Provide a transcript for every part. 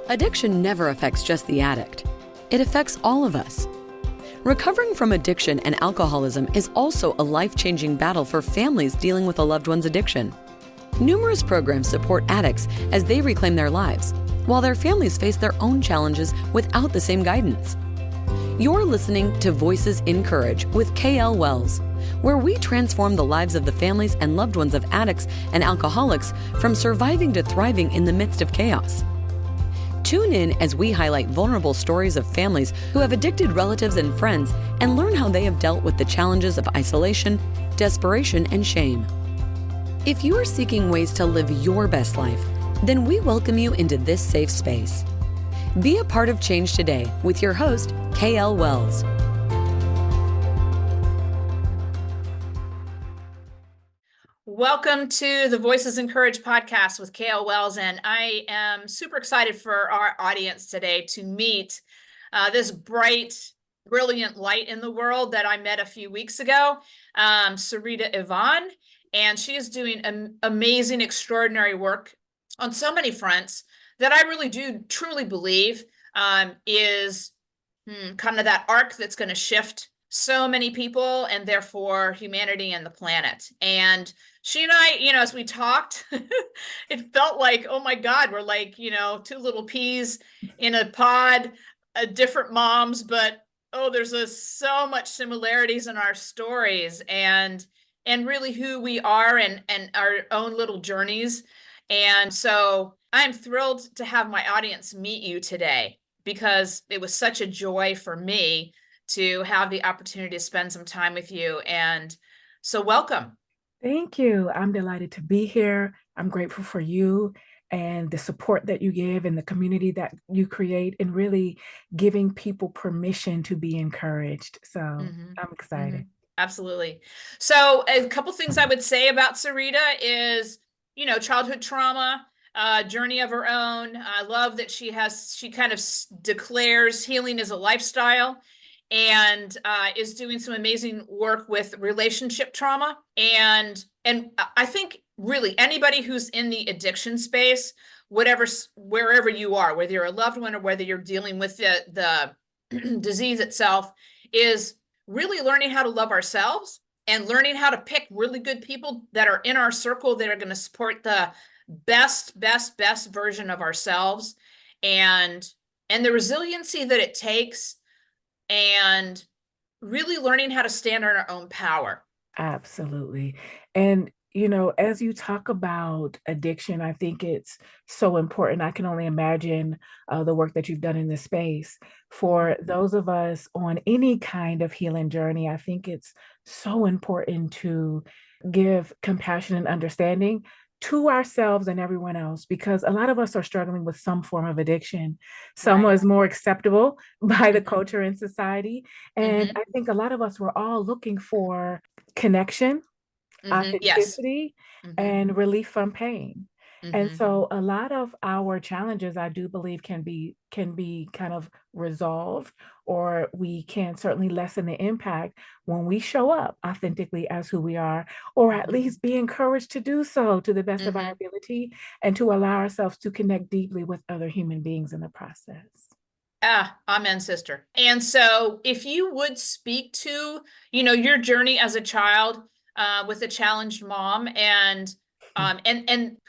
Addiction never affects just the addict. It affects all of us. Recovering from addiction and alcoholism is also a life-changing battle for families dealing with a loved one's addiction. Numerous programs support addicts as they reclaim their lives, while their families face their own challenges without the same guidance. You're listening to Voices in Courage with KL Wells, where we transform the lives of the families and loved ones of addicts and alcoholics from surviving to thriving in the midst of chaos. Tune in as we highlight vulnerable stories of families who have addicted relatives and friends and learn how they have dealt with the challenges of isolation, desperation, and shame. If you are seeking ways to live your best life, then we welcome you into this safe space. Be a part of change today with your host, KL Wells. Welcome to the Voices in Courage podcast with KL Wells, and I am super excited for our audience today to meet this bright, brilliant light in the world that I met a few weeks ago, Cerita Yvonne, and she is doing amazing, extraordinary work on so many fronts that I really do truly believe is kind of that arc that's going to shift so many people and therefore humanity and the planet. And she and I, as we talked, it felt like, oh my God, we're like, two little peas in a pod, different moms, but there's so much similarities in our stories and really who we are and our own little journeys. And so I'm thrilled to have my audience meet you today because it was such a joy for me to have the opportunity to spend some time with you. And so welcome. Thank you. I'm delighted to be here. I'm grateful for you and the support that you give and the community that you create and really giving people permission to be encouraged. So I'm excited. Absolutely. So a couple things I would say about Cerita is, childhood trauma, journey of her own. I love that she kind of declares healing as a lifestyle and is doing some amazing work with relationship trauma. And I think really anybody who's in the addiction space, wherever you are, whether you're a loved one or whether you're dealing with the disease itself, is really learning how to love ourselves and learning how to pick really good people that are in our circle that are going to support the best version of ourselves and the resiliency that it takes and really learning how to stand in our own power. Absolutely. And, as you talk about addiction, I think it's so important. I can only imagine the work that you've done in this space. For those of us on any kind of healing journey, I think it's so important to give compassion and understanding to ourselves and everyone else, because a lot of us are struggling with some form of addiction. Some is more acceptable by the culture and society. And I think a lot of us were all looking for connection, authenticity, and relief from pain. And so a lot of our challenges, I do believe, can be kind of resolved, or we can certainly lessen the impact when we show up authentically as who we are, or at least be encouraged to do so to the best of our ability and to allow ourselves to connect deeply with other human beings in the process. Amen, sister. And so if you would speak to, your journey as a child with a challenged mom and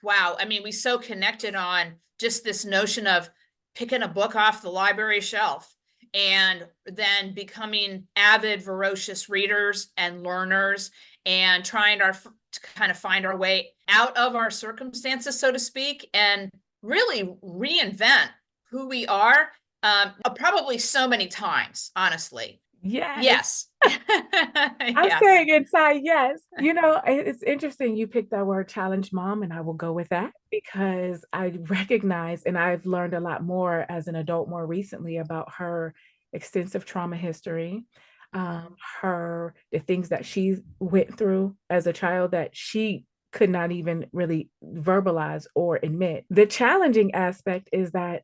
wow, I mean, we so connected on just this notion of picking a book off the library shelf and then becoming avid, voracious readers and learners and trying to kind of find our way out of our circumstances, so to speak, and really reinvent who we are probably so many times, honestly. Yes. I'm saying inside, yes. It's interesting you picked that word challenge mom, and I will go with that because I recognize, and I've learned a lot more as an adult more recently about her extensive trauma history, the things that she went through as a child that she could not even really verbalize or admit. The challenging aspect is that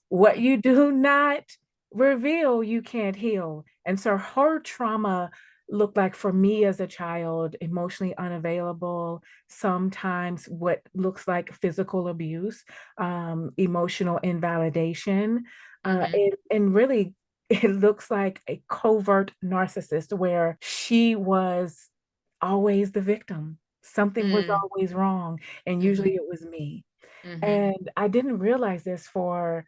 what you do not reveal, you can't heal. And so her trauma looked like for me as a child, emotionally unavailable, sometimes what looks like physical abuse, emotional invalidation, and really it looks like a covert narcissist where she was always the victim. Something was Mm, always wrong, and usually mhm, it was me. mhm. And I didn't realize this for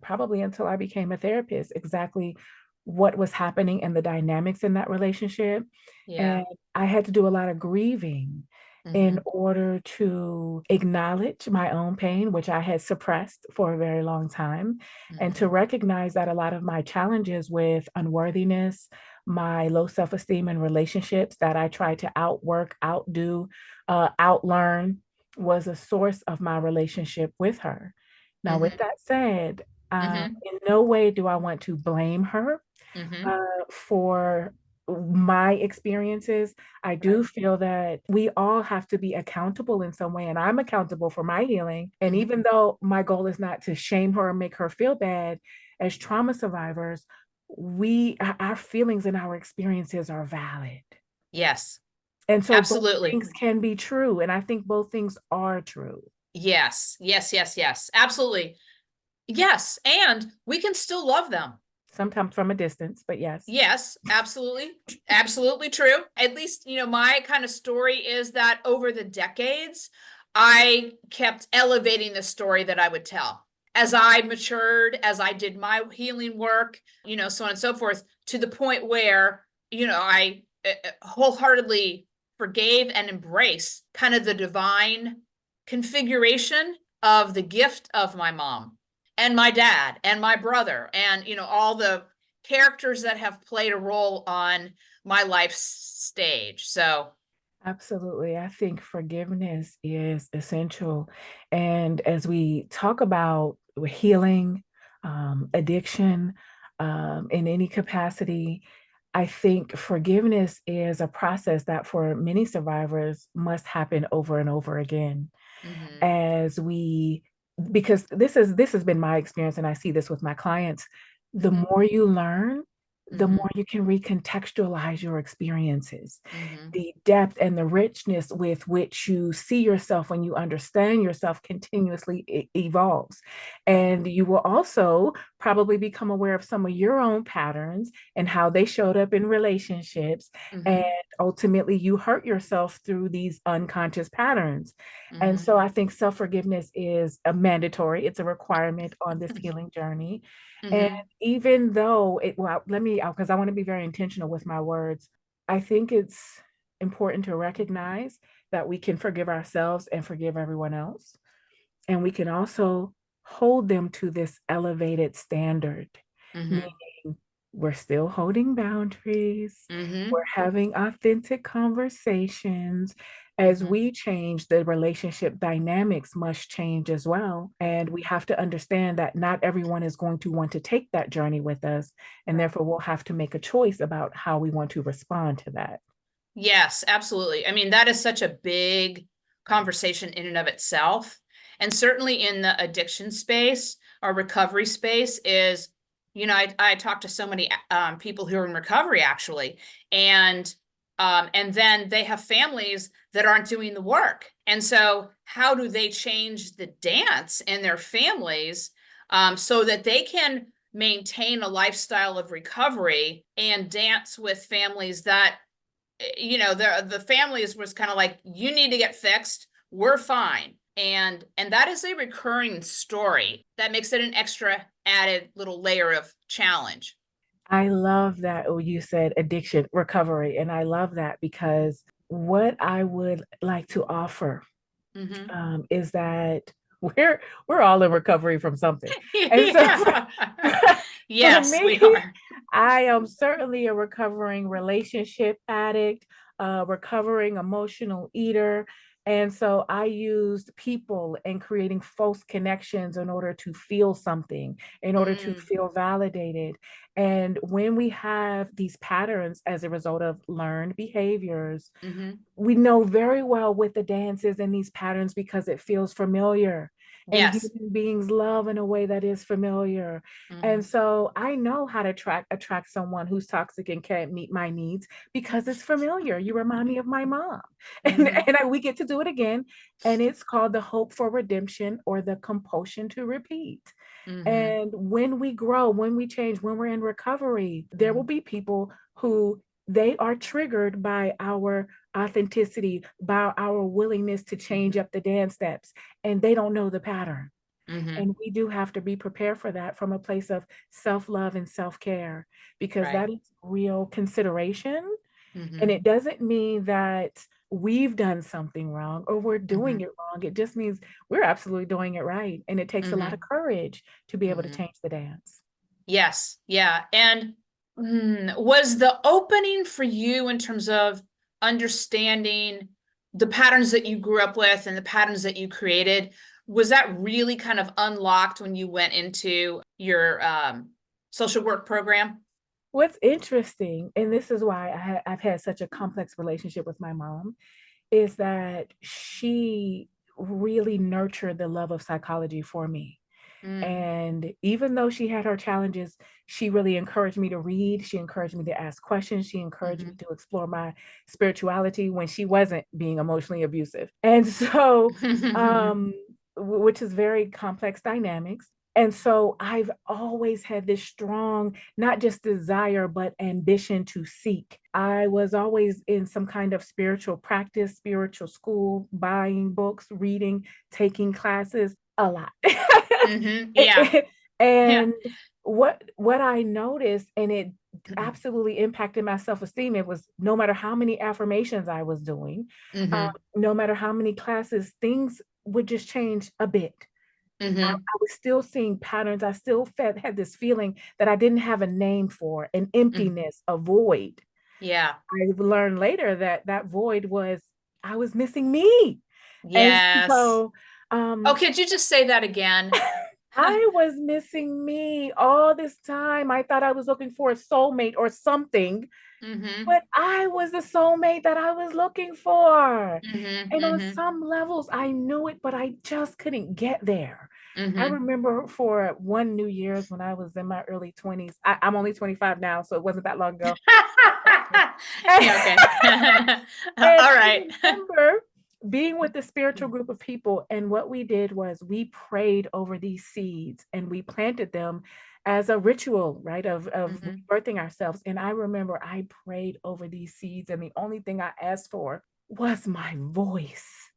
probably until I became a therapist, exactly what was happening and the dynamics in that relationship. Yeah. And I had to do a lot of grieving in Mhm, order to acknowledge my own pain, which I had suppressed for a very long time, and to mhm, recognize that a lot of my challenges with unworthiness, my low self esteem in relationships that I tried to outwork, outdo, outlearn was a source of my relationship with her. Now, with mhm, that said, mhm, in no way do I want to blame her mhm. for my experiences. I do Right. feel that we all have to be accountable in some way, and I'm accountable for my healing. And Mhm. even though my goal is not to shame her or make her feel bad, as trauma survivors, our feelings and our experiences are valid. Yes, And so both absolutely. things can be true. And I think both things are true, Yes, yes, yes, yes, absolutely. Yes, and we can still love them. sometimes from a distance, but yes. Yes, absolutely. Absolutely true. At least, my kind of story is that over the decades, I kept elevating the story that I would tell. As I matured, as I did my healing work, so on and so forth, to the point where, I wholeheartedly forgave and embraced kind of the divine configuration of the gift of my mom and my dad and my brother and, all the characters that have played a role on my life stage. So, Absolutely. I think forgiveness is essential. And as we talk about healing, addiction, in any capacity, I think forgiveness is a process that for many survivors must happen over and over again. mhm, As we Because this has been my experience and I see this with my clients, the mhm, more you learn, the mhm, more you can recontextualize your experiences. mhm, The depth and the richness with which you see yourself when you understand yourself continuously evolves. mhm, And you will also probably become aware of some of your own patterns and how they showed up in relationships. And mhm, ultimately, you hurt yourself through these unconscious patterns. And mhm, so I think self forgiveness is a mandatory, it's a requirement on this healing journey. And mhm, even though well, let me, because I want to be very intentional with my words, I think it's important to recognize that we can forgive ourselves and forgive everyone else. And we can also hold them to this elevated standard, mhm, meaning we're still holding boundaries, we're mhm, having authentic conversations. As mhm. we change, the relationship dynamics must change as well. And we have to understand that not everyone is going to want to take that journey with us. And Right. therefore, we'll have to make a choice about how we want to respond to that. Yes, absolutely. I mean, that is such a big conversation in and of itself. And certainly in the addiction space or recovery space is, I talk to so many people who are in recovery actually, and then they have families that aren't doing the work. And so how do they change the dance in their families so that they can maintain a lifestyle of recovery and dance with families that the families was kind of like, you need to get fixed, we're fine. And that is a recurring story that makes it an extra added little layer of challenge. I love that. Oh, you said addiction recovery. And I love that because what I would like to offer Mm-hmm. is that we're all in recovery from something. And so Yeah. for Yes, me, we are. I am certainly a recovering relationship addict, a recovering emotional eater. And so I used people and creating false connections in order to feel something, in order to Mm, feel validated. And when we have these patterns as a result of learned behaviors, mm-hmm. we know very well what the dance is in these patterns because it feels familiar. and Yes. human beings love in a way that is familiar. And Mhm. so I know how to attract someone who's toxic and can't meet my needs because it's familiar. You remind me of my mom. Mhm. We get to do it again. And it's called the hope for redemption or the compulsion to repeat. Mhm. And when we grow, when we change, when we're in recovery, there will Mhm. be people who they are triggered by our authenticity, by our willingness to change up the dance steps, and they don't know the pattern. Mhm. And we do have to be prepared for that from a place of self-love and self-care, because Right. that is real consideration. And Mhm. it doesn't mean that we've done something wrong or we're doing Mhm. it wrong. It just means we're absolutely doing it right. And it takes a lot of Mhm. courage to be able to Mhm. change the dance. Yes. Yeah. And was the opening for you in terms of understanding the patterns that you grew up with and the patterns that you created, was that really kind of unlocked when you went into your social work program? What's interesting, and this is why I've had such a complex relationship with my mom, is that she really nurtured the love of psychology for me. Mm. And even though she had her challenges, she really encouraged me to read. She encouraged me to ask questions. She encouraged me Mhm. to explore my spirituality when she wasn't being emotionally abusive. And so, um, which is very complex dynamics. And so I've always had this strong, not just desire, but ambition to seek. I was always in some kind of spiritual practice, spiritual school, buying books, reading, taking classes, a lot. Yeah. Yeah. And what I noticed, and it absolutely impacted my self-esteem, it was no matter how many affirmations I was doing, Hmm. no matter how many classes, things would just change a bit. Hmm. I was still seeing patterns. I still had this feeling that I didn't have a name for, an Hmm. emptiness, a void. Yeah. I learned later that that void was I was missing me. And Yes. so Oh, could you just say that again? I was missing me all this time. I thought I was looking for a soulmate or something, Hmm. but I was the soulmate that I was looking for. Hmm. And on Hmm. some levels, I knew it, but I just couldn't get there. I Hmm. remember for one New Year's when I was in my early 20s, I'm only 25 now, so it wasn't that long ago. Yeah, okay. And All I right. remember being with a spiritual group of people, and what we did was we prayed over these seeds and we planted them as a ritual, right, of Hmm. rebirthing ourselves. And I remember I prayed over these seeds, and the only thing I asked for was my voice,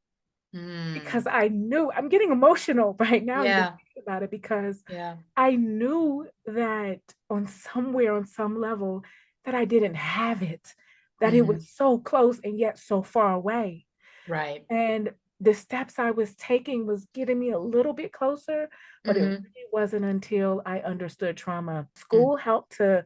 because Mm. I knew I'm getting emotional right now even Yeah. thinking about it, because Yeah. I knew that on somewhere, on some level, that I didn't have it, that it Hmm. was so close and yet so far away. Right. And the steps I was taking was getting me a little bit closer, but it Hmm. really wasn't until I understood trauma. Mm. School helped to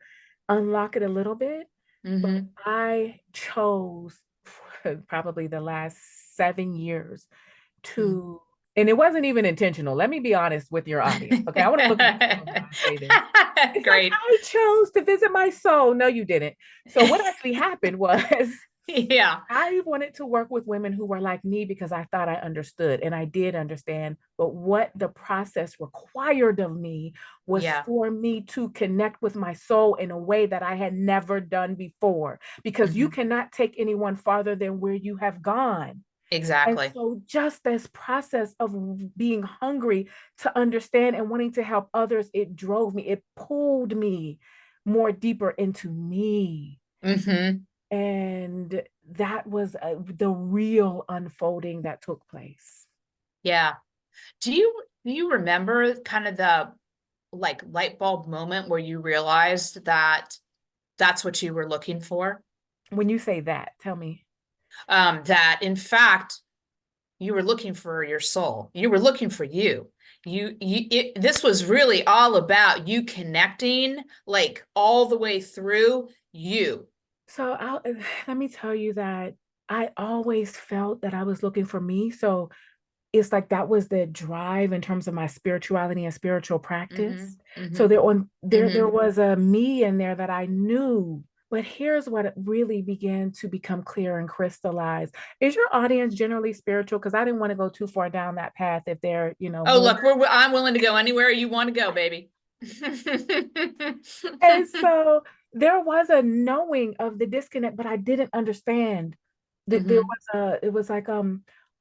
unlock it a little bit, but Hmm. I chose for probably the last 7 years Mm. to, and it wasn't even intentional. Let me be honest with your audience. Okay. I want to look at the camera when I say this. It's like Great. I chose to visit my soul. No, you didn't. So what actually happened was Yeah. I wanted to work with women who were like me because I thought I understood, and I did understand. But what the process required of me was Yeah. for me to connect with my soul in a way that I had never done before, because you Hmm. cannot take anyone farther than where you have gone. And Exactly. so just this process of being hungry to understand and wanting to help others, it drove me, it pulled me more deeper into me. Hmm. And that was the real unfolding that took place. Yeah. Do you remember kind of the like light bulb moment where you realized that that's what you were looking for? When you say that, tell me. That in fact you were looking for your soul. You were looking for you. This was really all about you connecting like all the way through you. So let me tell you that I always felt that I was looking for me. So it's like that was the drive in terms of my spirituality and spiritual Hmm. practice. So Hmm. there Hmm. was a me in there that I knew But here's what really began to become clear and crystallize. Is your audience generally spiritual? Because I didn't want to go too far down that path if they're, Oh, more. look, I'm willing to go anywhere you want to go, baby. And so there was a knowing of the disconnect, but I didn't understand that there Mm-hmm. was it was like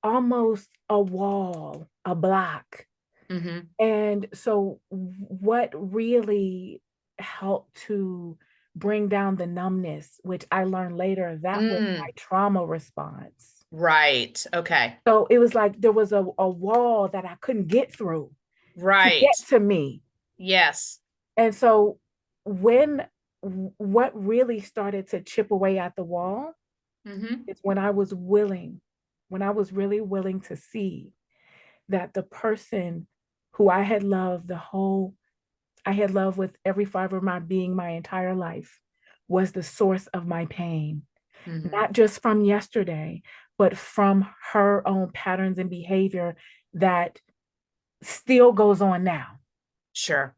almost a wall, a block. Mm-hmm. And so what really helped to bring down the numbness, which I learned later, that was my trauma response. Right. Okay. So it was like there was a wall that I couldn't get through to Right. get to me. Yes. And so when what really started to chip away at the wall Mm-hmm. is when I was willing, when I was really willing to see that the person who I had loved with every fiber of my being my entire life was the source of my pain, Mm-hmm. not just from yesterday, but from her own patterns and behavior that still goes on now. Sure.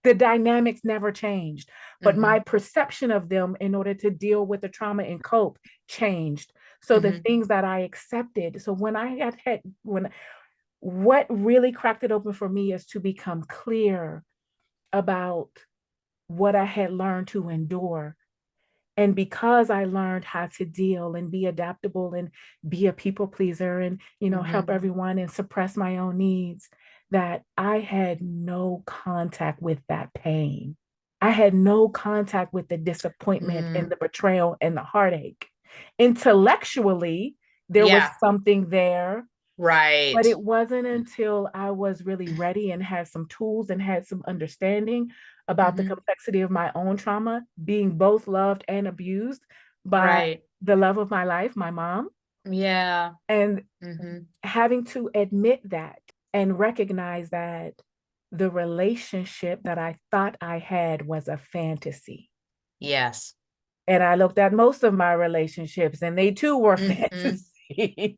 The dynamics never changed, but Mm-hmm. my perception of them in order to deal with the trauma and cope changed. So the Mm-hmm. things that I accepted. So when I had when what really cracked it open for me is to become clear about what I had learned to endure. And because I learned how to deal and be adaptable and be a people pleaser and, help Mm-hmm. everyone and suppress my own needs, that I had no contact with that pain. I had no contact with the disappointment and the betrayal and the heartache. Intellectually, there was Yeah. something there, but Right. it wasn't until I was really ready and had some tools and had some understanding about the Mm-hmm. complexity of my own trauma, being both loved and abused by Right. the love of my life, my mom, Yeah. and Mm-hmm. having to admit that and recognize that the relationship that I thought I had was a fantasy. Yes. And I looked at most of my relationships and they too were Mm-hmm. fantasy.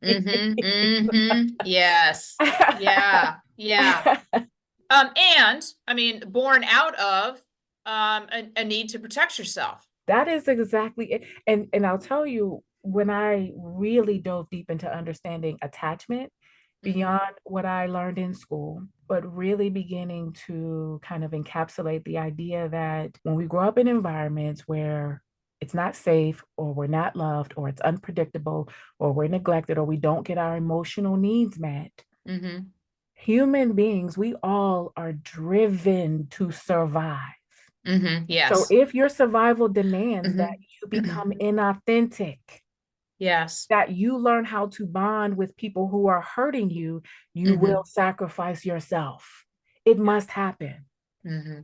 Mm-hmm. Mm-hmm. Yes. Yeah. Yeah. And I mean, born out of a need to protect yourself. That is exactly it. And I'll tell you, when I really dove deep into understanding attachment Mm-hmm. beyond what I learned in school, but really beginning to kind of encapsulate the idea that when we grow up in environments where it's not safe or we're not loved or it's unpredictable or we're neglected or we don't get our emotional needs met, Mm-hmm. human beings, we all are driven to survive. Mm-hmm. So Yes. if your survival demands that you Mm-hmm. become inauthentic, Yes. that you learn how to bond with people who are hurting you, you Mm-hmm. will sacrifice yourself. It must happen. Mm-hmm.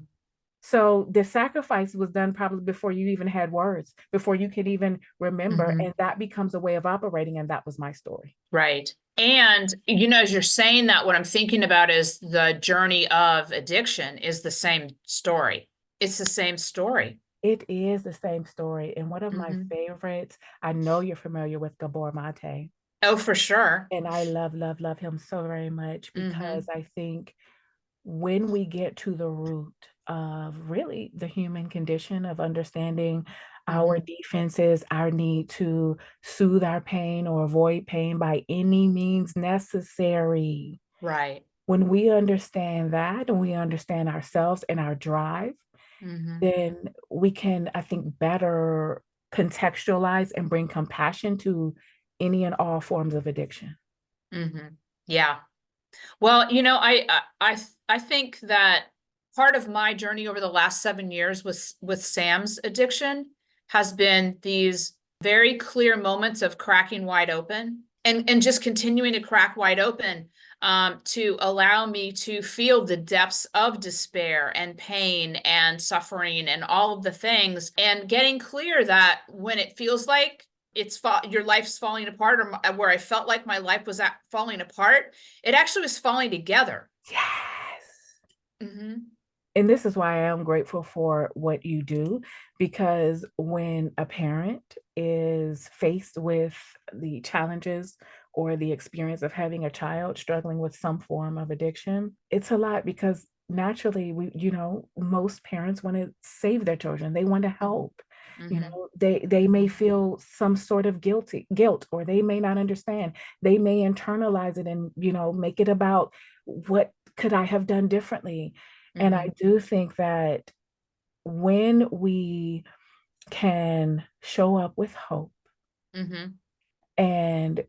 So the sacrifice was done probably before you even had words, before you could even remember. Mm-hmm. And that becomes a way of operating. And that was my story. Right. And, as you're saying that, what I'm thinking about is the journey of addiction is the same story. It's the same story. It is the same story. And one of my Mm-hmm. favorites, I know you're familiar with Gabor Mate. Oh, for sure. And I love, love, love him so very much Mm-hmm. because I think when we get to the root of really the human condition of understanding our Mm-hmm. defenses, our need to soothe our pain or avoid pain by any means necessary. Right. When we understand that and we understand ourselves and our drive, Mm-hmm. then we can, I think, better contextualize and bring compassion to any and all forms of addiction. Mm-hmm. Yeah. Well, I think that part of my journey over the last 7 years with Sam's addiction has been these very clear moments of cracking wide open and just continuing to crack wide open to allow me to feel the depths of despair and pain and suffering and all of the things and getting clear that when it feels like your life's falling apart or where I felt like my life was falling apart, it actually was falling together. Yes. Mm-hmm. And this is why I am grateful for what you do, because when a parent is faced with the challenges or the experience of having a child struggling with some form of addiction, it's a lot because naturally most parents want to save their children. They want to help. You know, they may feel some sort of guilt, or they may not understand. They may internalize it and, you know, make it about what could I have done differently. And I do think that when we can show up with hope and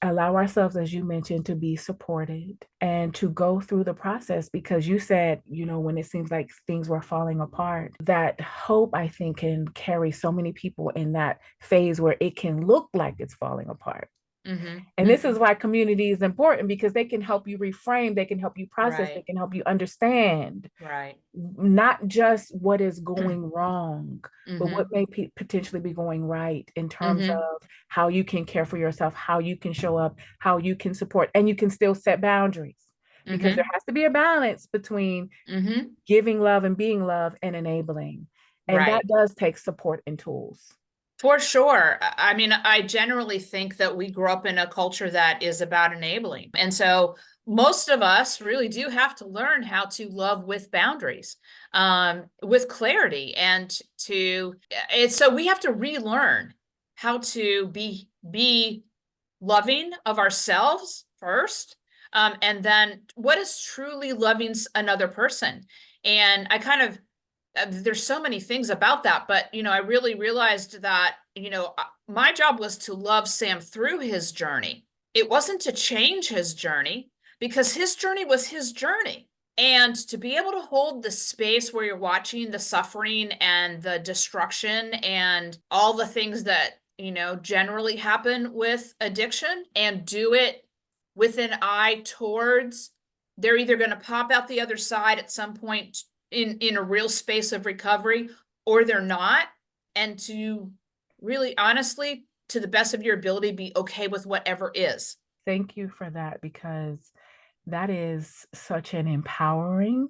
allow ourselves, as you mentioned, to be supported and to go through the process, because you said, you know, when it seems like things were falling apart, that hope, I think, can carry so many people in that phase where it can look like it's falling apart. And this is why community is important, because they can help you reframe, they can help you process, they can help you understand not just what is going wrong, but what may potentially be going right in terms of how you can care for yourself, how you can show up, how you can support, and you can still set boundaries, because there has to be a balance between giving love and being love and enabling. And that does take support and tools. For sure. I mean, I generally think that we grew up in a culture that is about enabling. And so most of us really do have to learn how to love with boundaries, with clarity, and so we have to relearn how to be loving of ourselves first, and then what is truly loving another person. And I kind of there's so many things about that, but, you know, I really realized that, you know, my job was to love Sam through his journey. It wasn't to change his journey, because his journey was his journey. And to be able to hold the space where you're watching the suffering and the destruction and all the things that, you know, generally happen with addiction, and do it with an eye towards they're either going to pop out the other side at some point in a real space of recovery, or they're not. And to really honestly, to the best of your ability, be okay with whatever is. Thank you for that, because that is such an empowering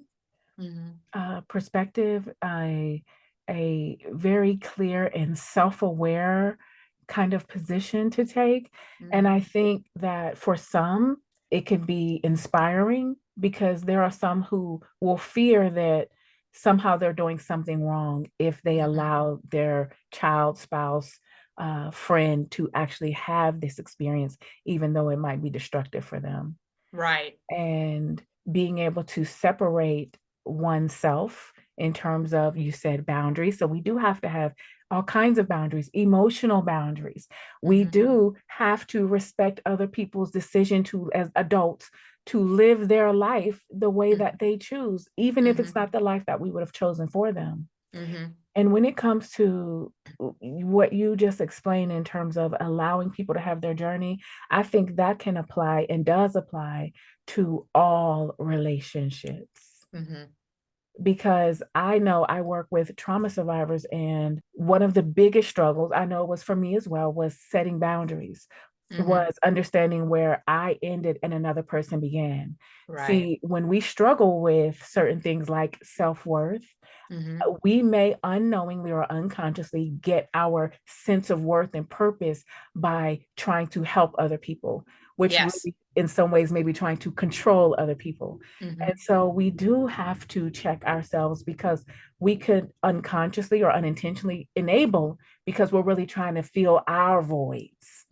perspective, a very clear and self-aware kind of position to take. And I think that for some, it can be inspiring, because there are some who will fear that somehow they're doing something wrong if they allow their child, spouse, friend to actually have this experience, even though it might be destructive for them. Right. And being able to separate oneself in terms of, you said, boundaries. So we do have to have all kinds of boundaries, emotional boundaries. We do have to respect other people's decision to, as adults, to live their life the way that they choose, even if it's not the life that we would have chosen for them. And when it comes to what you just explained in terms of allowing people to have their journey, I think that can apply and does apply to all relationships. Because I know I work with trauma survivors, and one of the biggest struggles, I know it was for me as well, was setting boundaries, was understanding where I ended and another person began. See, when we struggle with certain things like self-worth, we may unknowingly or unconsciously get our sense of worth and purpose by trying to help other people, which really, in some ways, maybe trying to control other people. And so we do have to check ourselves, because we could unconsciously or unintentionally enable, because we're really trying to fill our voids.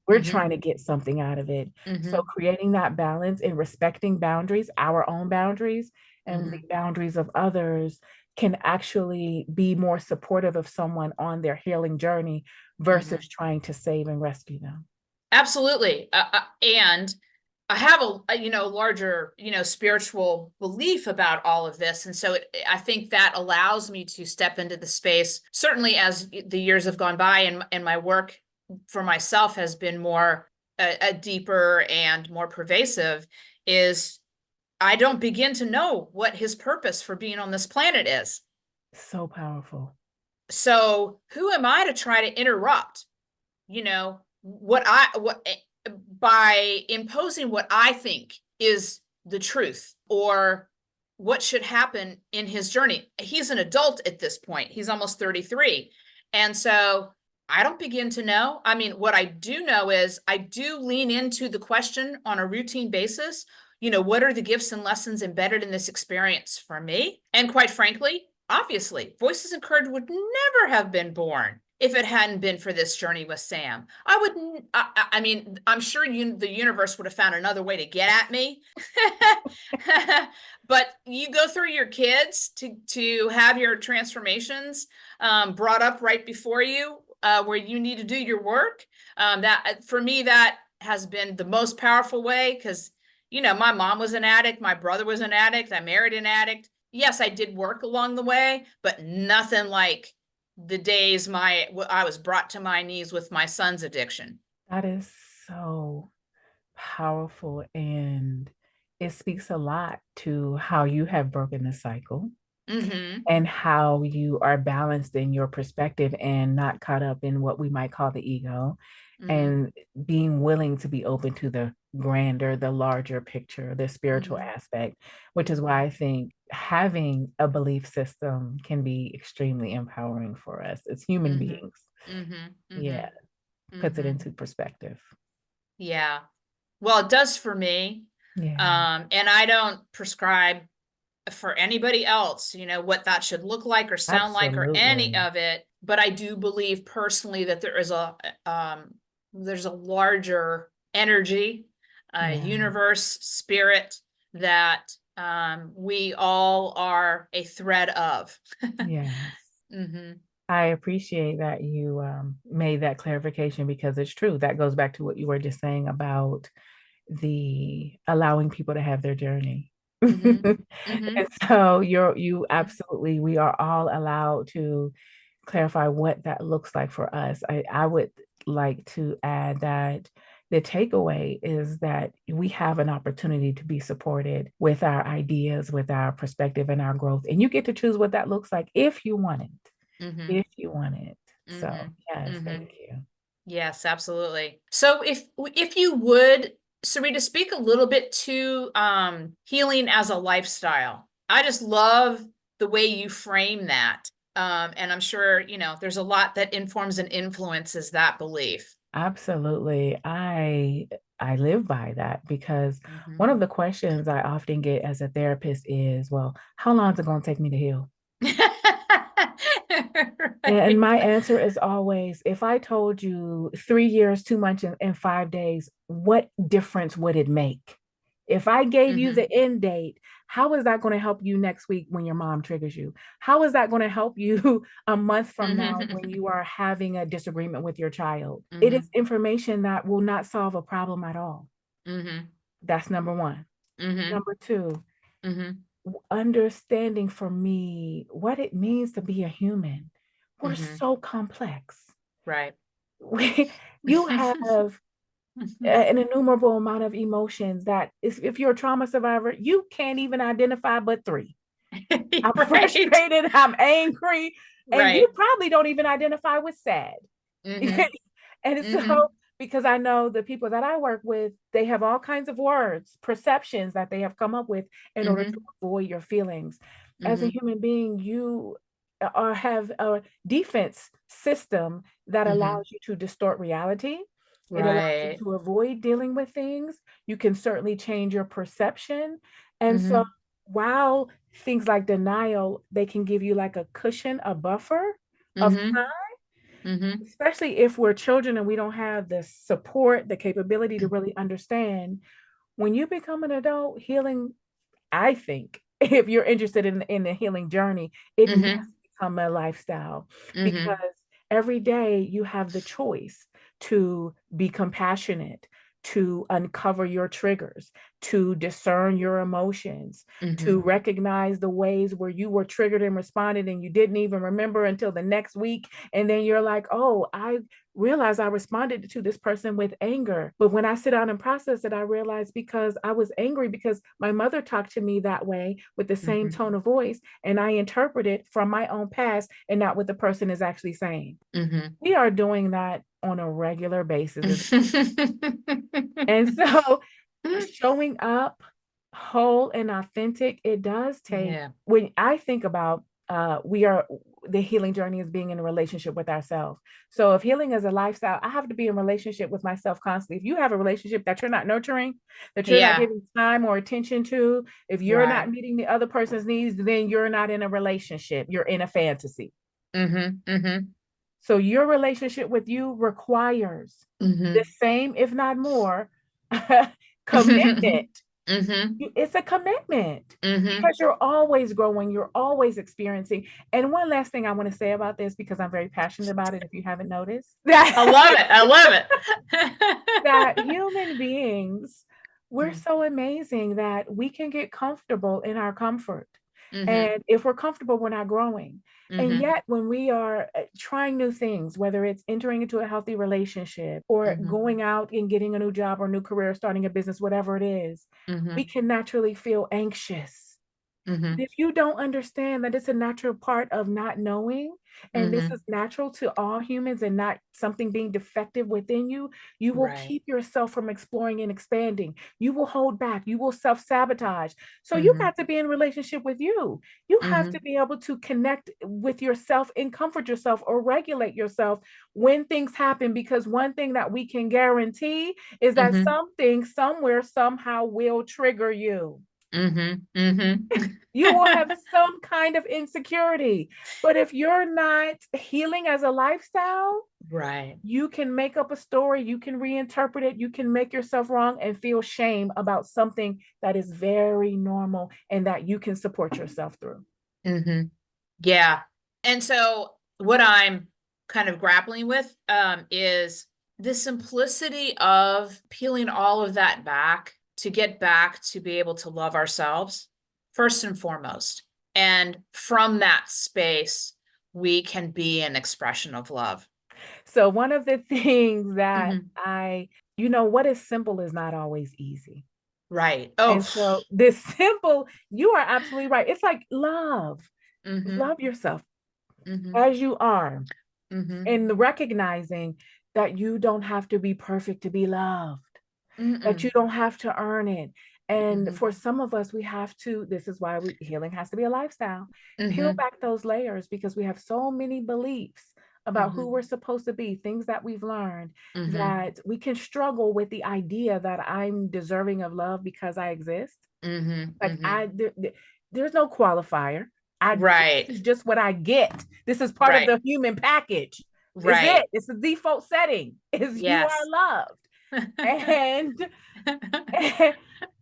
We're trying to get something out of it. So creating that balance and respecting boundaries, our own boundaries and the boundaries of others, can actually be more supportive of someone on their healing journey versus trying to save and rescue them. Absolutely. And I have a larger, spiritual belief about all of this. And so I think that allows me to step into the space, certainly as the years have gone by, and my work for myself has been more a deeper and more pervasive, is I don't begin to know what his purpose for being on this planet is. So powerful. So who am I to try to interrupt, by imposing what I think is the truth, or what should happen in his journey? He's an adult at this point. He's almost 33. And so I don't begin to know. I mean, what I do know is I do lean into the question on a routine basis. What are the gifts and lessons embedded in this experience for me? And quite frankly, obviously, Voices in Courage would never have been born if it hadn't been for this journey with Sam. I mean, I'm sure the universe would have found another way to get at me. But you go through your kids to have your transformations brought up right before you, where you need to do your work. That for me, that has been the most powerful way, because my mom was an addict, my brother was an addict, I married an addict. Yes, I did work along the way, but nothing like the days I was brought to my knees with my son's addiction. That is so powerful, and it speaks a lot to how you have broken the cycle Mm-hmm. and how you are balanced in your perspective and not caught up in what we might call the ego, Mm-hmm. and being willing to be open to the grander, the larger picture, the spiritual Mm-hmm. aspect, which is why I think having a belief system can be extremely empowering for us as human Mm-hmm. beings. Mm-hmm. Yeah, Mm-hmm. puts it Mm-hmm. into perspective. Yeah. Well, it does for me. Yeah, And I don't prescribe for anybody else, what that should look like or sound like or any absolutely. of it. But I do believe personally that there's a larger energy, Yeah. universe, spirit that we all are a thread of. Yes. Mm-hmm. I appreciate that you made that clarification, because it's true. That goes back to what you were just saying about the allowing people to have their journey. Mm-hmm. And Mm-hmm. so you absolutely, we are all allowed to clarify what that looks like for us. I would like to add that the takeaway is that we have an opportunity to be supported with our ideas, with our perspective and our growth. And you get to choose what that looks like if you want it. Mm-hmm. If you want it. So, Mm-hmm. yes, Mm-hmm. thank you. Yes, absolutely. So if you would, Sarita, speak a little bit to healing as a lifestyle. I just love the way you frame that. And I'm sure, there's a lot that informs and influences that belief. Absolutely. I live by that, because Mm-hmm. one of the questions I often get as a therapist is, well, how long is it going to take me to heal? And Right. my answer is always, if I told you 3 years, 2 months, and 5 days, what difference would it make? If I gave you Mm-hmm. the end date, how is that going to help you next week when your mom triggers you? How is that going to help you a month from now when Mm-hmm. you are having a disagreement with your child? It is Mm-hmm. information that will not solve a problem at all. Mm-hmm. That's number one. Mm-hmm. Number two, Mm-hmm. understanding for me what it means to be a human. We're Mm-hmm. so complex. Right. You have an innumerable amount of emotions that if you're a trauma survivor, you can't even identify but three. I'm Right. frustrated, I'm angry, and you Right. probably don't even identify with sad. Mm-hmm. And Mm-hmm. so, because I know the people that I work with, they have all kinds of words, perceptions that they have come up with in order to Mm-hmm. avoid your feelings. As a Mm-hmm. human being, you have a defense system that Mm-hmm. allows you to distort reality. It allows you Right. to avoid dealing with things. You can certainly change your perception. And so, Mm-hmm. while things like denial, they can give you like a cushion, a buffer of Mm-hmm. Mm-hmm. especially if we're children and we don't have the support, the capability to really understand. When you become an adult, healing, I think, if you're interested in the healing journey, it must Mm-hmm. become a lifestyle, Mm-hmm. because every day you have the choice to be compassionate, to uncover your triggers, to discern your emotions, Mm-hmm. to recognize the ways where you were triggered and responded and you didn't even remember until the next week. And then you're like, oh, I realized I responded to this person with anger. But when I sit down and process it, I realize because I was angry because my mother talked to me that way with the same Mm-hmm. tone of voice, and I interpret it from my own past and not what the person is actually saying. Mm-hmm. We are doing that on a regular basis. And so showing up whole and authentic, it does take, Yeah. when I think about the healing journey is being in a relationship with ourselves. So if healing is a lifestyle, I have to be in relationship with myself constantly. If you have a relationship that you're not nurturing, that you're not Yeah. giving time or attention to, if you're Right. not meeting the other person's needs, then you're not in a relationship. You're in a fantasy. So your relationship with you requires the same, if not more, commitment. It's a commitment because you're always growing, you're always experiencing. And one last thing I want to say about this, because I'm very passionate about it, if you haven't noticed, I love it. I love that it. human beings, we're so amazing that we can get comfortable in our comfort. And if we're comfortable, we're not growing. And yet, when we are trying new things, whether it's entering into a healthy relationship or going out and getting a new job or new career, starting a business, whatever it is, we can naturally feel anxious. If you don't understand that it's a natural part of not knowing, and this is natural to all humans and not something being defective within you, you will Right. keep yourself from exploring and expanding. You will hold back. You will self-sabotage. So you got to be in relationship with you. You have to be able to connect with yourself and comfort yourself or regulate yourself when things happen, because one thing that we can guarantee is that something somewhere somehow will trigger you. You will have some kind of insecurity. But if you're not healing as a lifestyle, Right. you can make up a story, you can reinterpret it, you can make yourself wrong and feel shame about something that is very normal and that you can support yourself through. Yeah. And so what I'm kind of grappling with is the simplicity of peeling all of that back to get back to be able to love ourselves first and foremost. And from that space, we can be an expression of love. So one of the things that what is simple is not always easy. Right. Oh, And so this simple, you are absolutely right. It's like love. Love yourself as you are. And recognizing that you don't have to be perfect to be loved, that you don't have to earn it. And for some of us, we have to, this is why healing has to be a lifestyle, peel back those layers, because we have so many beliefs about who we're supposed to be, things that we've learned, that we can struggle with the idea that I'm deserving of love because I exist. Like there's no qualifier. Right. This is just what I get. This is part of the human package. Is Right. it? It's the default setting. Is you are Yes. loved. And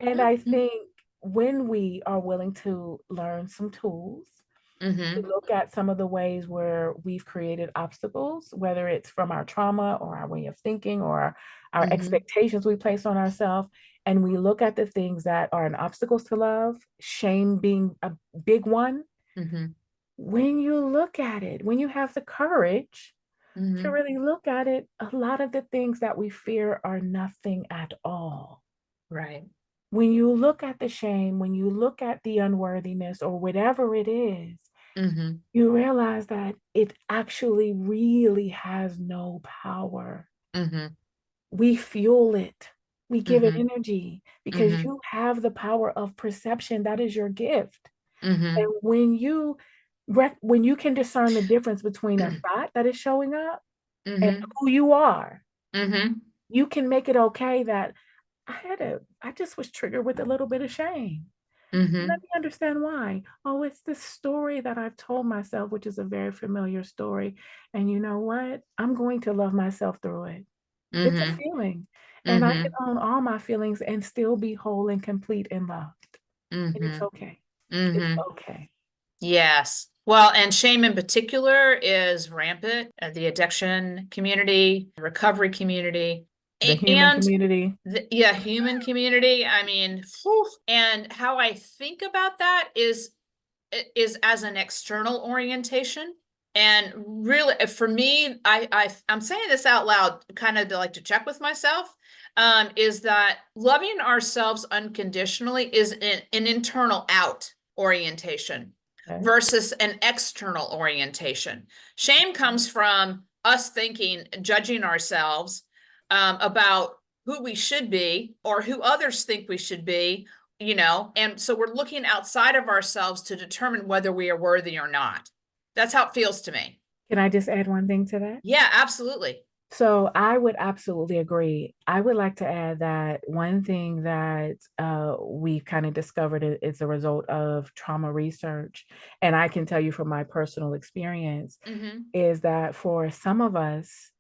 and I think when we are willing to learn some tools, to look at some of the ways where we've created obstacles, whether it's from our trauma or our way of thinking or our expectations we place on ourselves, and we look at the things that are an obstacles to love, shame being a big one. When you look at it, when you have the courage to really look at it, a lot of the things that we fear are nothing at all. Right. When you look at the shame, when you look at the unworthiness or whatever it is, you realize that it actually really has no power. We fuel it. We give it energy because you have the power of perception. That is your gift. And when you can discern the difference between a thought that is showing up and who you are, you can make it okay that I just was triggered with a little bit of shame. Let me understand why. Oh, it's this story that I've told myself, which is a very familiar story. And you know what? I'm going to love myself through it. It's a feeling. And I can own all my feelings and still be whole and complete and loved. And it's okay. It's okay. Yes. Well, and shame in particular is rampant at the addiction community, recovery community, The human and community. human community. I mean, whew. And how I think about that is as an external orientation. And really, for me, I'm saying this out loud, kind of to check with myself, is that loving ourselves unconditionally is an internal out orientation versus an external orientation. Shame comes from us thinking, judging ourselves about who we should be or who others think we should be, and so we're looking outside of ourselves to determine whether we are worthy or not. That's how it feels to me. Can I just add one thing to that? Yeah, absolutely. So I would absolutely agree. I would like to add that one thing that we've kind of discovered is a result of trauma research, and I can tell you from my personal experience, is that for some of us,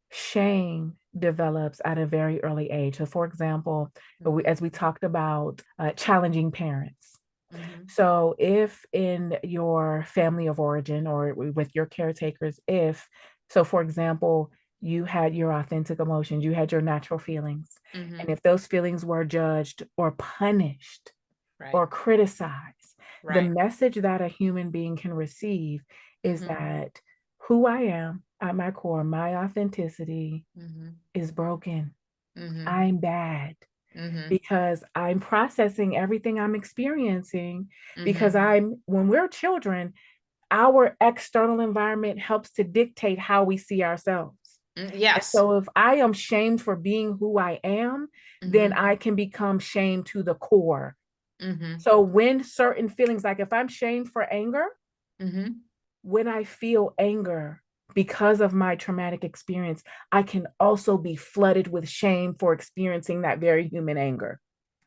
shame develops at a very early age. So, for example, as we talked about challenging parents. So, if in your family of origin or with your caretakers, so for example, you had your authentic emotions, you had your natural feelings, and if those feelings were judged or punished or criticized, the message that a human being can receive is that who I am at my core, my authenticity is broken. I'm bad because I'm processing everything I'm experiencing because when we're children, our external environment helps to dictate how we see ourselves. Yes. So if I am shamed for being who I am, then I can become shamed to the core. So when certain feelings, like if I'm shamed for anger, when I feel anger because of my traumatic experience, I can also be flooded with shame for experiencing that very human anger.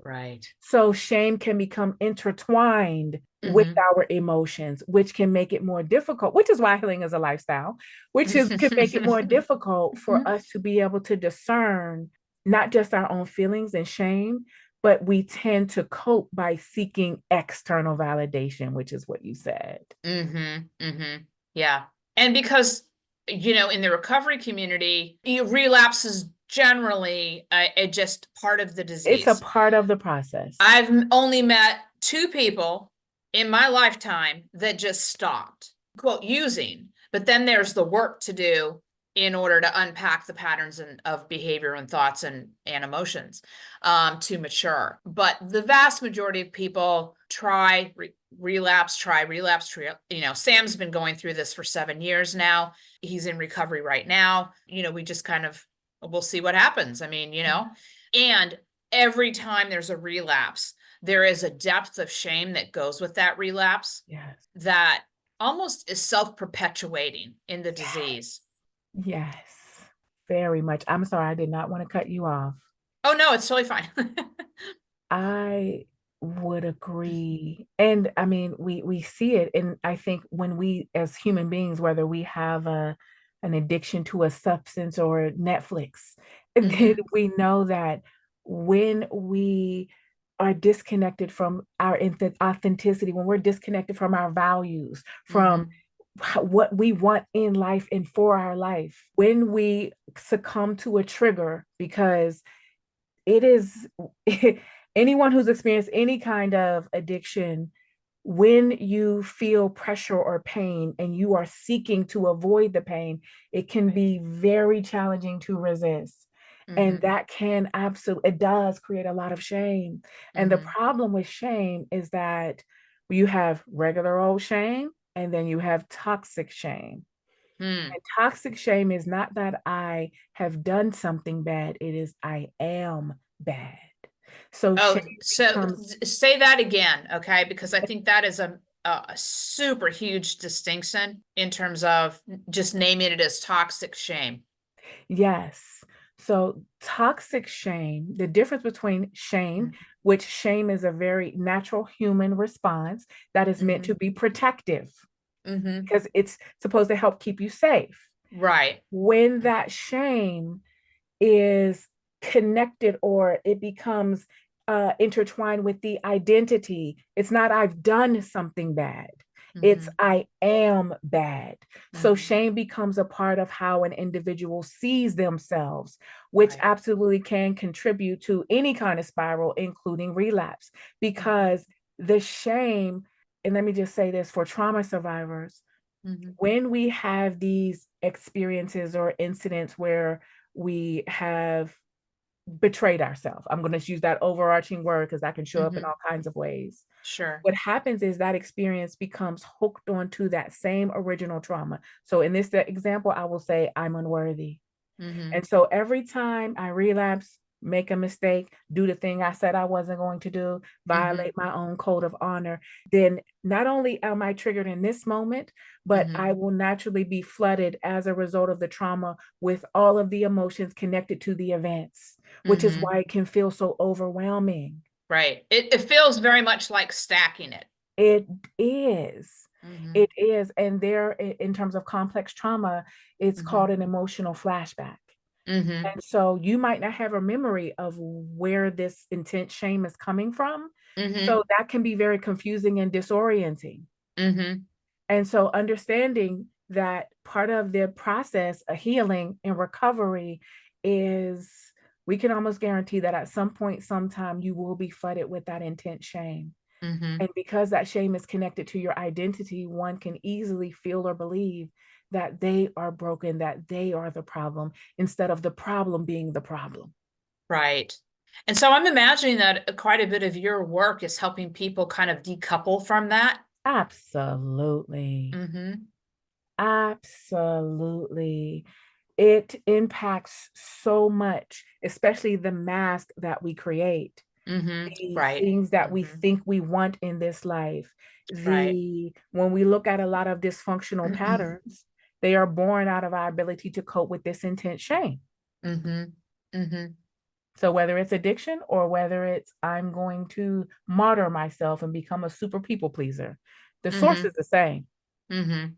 Right. So shame can become intertwined with our emotions, which can make it more difficult, which is why healing is a lifestyle, can make it more difficult for us to be able to discern not just our own feelings and shame, but we tend to cope by seeking external validation, which is what you said. Yeah. And because, in the recovery community, relapse is generally just part of the disease. It's a part of the process. I've only met 2 people in my lifetime that just stopped, quote, using, but then there's the work to do in order to unpack the patterns of behavior and thoughts and emotions to mature. But the vast majority of people try relapse. Sam's been going through this for 7 years now. He's in recovery right now. We just kind of, we'll see what happens. I mean, and every time there's a relapse, there is a depth of shame that goes with that relapse. Yes. That almost is self-perpetuating in the disease. Yes, very much. I'm sorry, I did not want to cut you off. Oh, no, it's totally fine. I would agree. And I mean, we see it. And I think when we as human beings, whether we have an addiction to a substance or Netflix, then we know that when we are disconnected from our authenticity, when we're disconnected from our values, from what we want in life and for our life, when we succumb to a trigger, because it is anyone who's experienced any kind of addiction, when you feel pressure or pain and you are seeking to avoid the pain, it can be very challenging to resist. And that can it does create a lot of shame. And the problem with shame is that you have regular old shame and then you have toxic shame. And toxic shame is not that I have done something bad, it is I am bad. So say that again, okay? Because I think that is a super huge distinction in terms of just naming it as toxic shame. Yes. So toxic shame, the difference between shame, which shame is a very natural human response that is meant to be protective because it's supposed to help keep you safe. Right. When that shame is connected or it becomes intertwined with the identity, it's not I've done something bad. It's I am bad. So shame becomes a part of how an individual sees themselves, which absolutely can contribute to any kind of spiral, including relapse. Because the shame, and let me just say this for trauma survivors, when we have these experiences or incidents where we have betrayed ourselves, I'm going to use that overarching word because that can show up in all kinds of ways. Sure. What happens is that experience becomes hooked onto that same original trauma. So in this example, I will say I'm unworthy. And so every time I relapse, make a mistake, do the thing I said I wasn't going to do, violate my own code of honor, then not only am I triggered in this moment, but I will naturally be flooded as a result of the trauma with all of the emotions connected to the events, which is why it can feel so overwhelming. Right. It feels very much like stacking it. It is. It is. And there, in terms of complex trauma, it's called an emotional flashback. And so you might not have a memory of where this intense shame is coming from. So that can be very confusing and disorienting. And so understanding that part of the process of healing and recovery is, we can almost guarantee that at some point, sometime, you will be flooded with that intense shame. And because that shame is connected to your identity, one can easily feel or believe that they are broken, that they are the problem, instead of the problem being the problem. Right. And so I'm imagining that quite a bit of your work is helping people kind of decouple from that. Absolutely. Absolutely. It impacts so much, especially the mask that we create. The Right. things that we think we want in this life. When we look at a lot of dysfunctional patterns, they are born out of our ability to cope with this intense shame. So whether it's addiction or whether it's I'm going to martyr myself and become a super people pleaser, the source is the same. The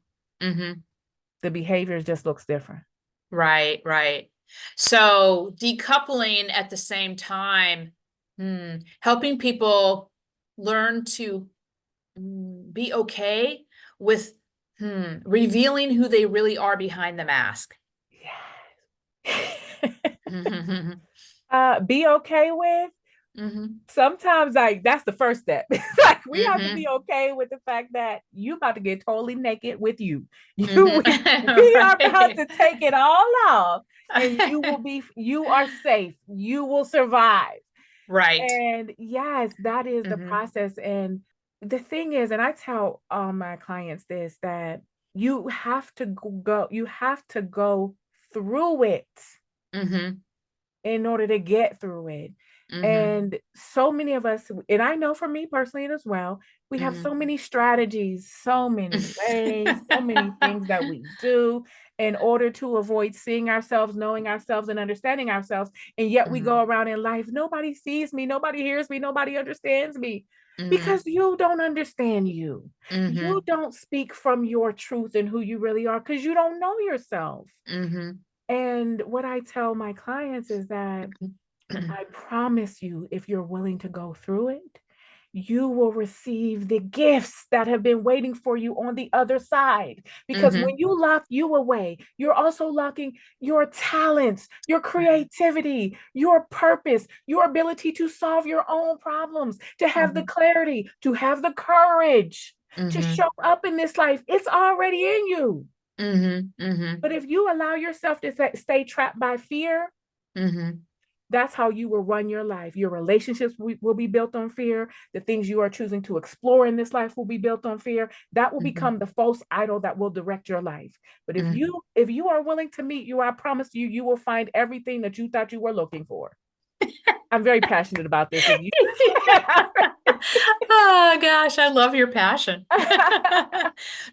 behavior just looks different. Right, right. So decoupling at the same time, helping people learn to be okay with revealing who they really are behind the mask. Be okay with. Sometimes, like, that's the first step. Like, we have to be okay with the fact that you about to get totally naked with you. We are about to take it all off, and you are safe. You will survive. Right. And yes, that is the process. And the thing is, and I tell all my clients this, that you have to go through it in order to get through it. And so many of us, and I know for me personally as well, we have so many strategies, so many ways, so many things that we do in order to avoid seeing ourselves, knowing ourselves, and understanding ourselves. And yet we go around in life, nobody sees me, nobody hears me, nobody understands me. Because you don't understand you. You don't speak from your truth and who you really are, because you don't know yourself. And what I tell my clients is that I promise you, if you're willing to go through it, you will receive the gifts that have been waiting for you on the other side. Because when you lock you away, you're also locking your talents, your creativity, your purpose, your ability to solve your own problems, to have the clarity, to have the courage to show up in this life. It's already in you. But if you allow yourself to stay trapped by fear, that's how you will run your life. Your relationships will be built on fear. The things you are choosing to explore in this life will be built on fear. That will become the false idol that will direct your life. But if you are willing to meet you, I promise you, you will find everything that you thought you were looking for. I'm very passionate about this. Oh gosh, I love your passion.